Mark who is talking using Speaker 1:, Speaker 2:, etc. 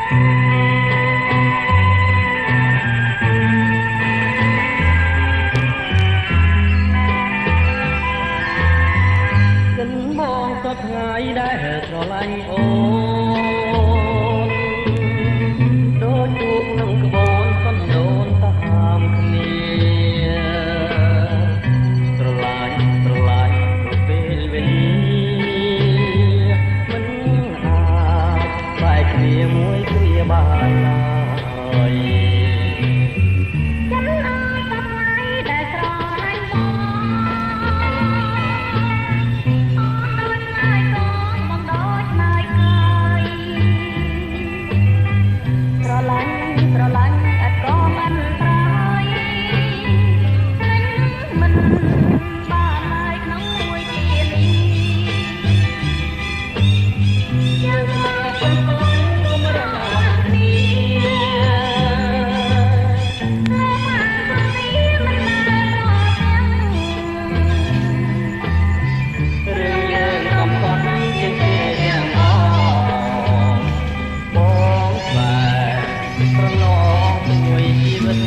Speaker 1: ចិនបងសពថ្ងៃដែលស្រឡាញ់អូនដូចទូកនឹងក្បូនសំដូនតាមគ្នាស្រឡាញ់ទៅពេលវេលាមិនអាចបែកគ្នាមួយគ្រាបានឡើយចិនអើយសពថ្ងៃដែលស្រឡាញ់បងស្រឡាញ់អត់ក៏មិនប្រយមិនបានឡើយក្នុងមួយជាលីយ៉ាងមកពុំគុំរំលងគ្នាលោកបានគុំនេះមិនបានរកទាំងរឿងយើងកំកត់ជាយ៉ាងបងស្បែកប្រឡងមួយជីវិត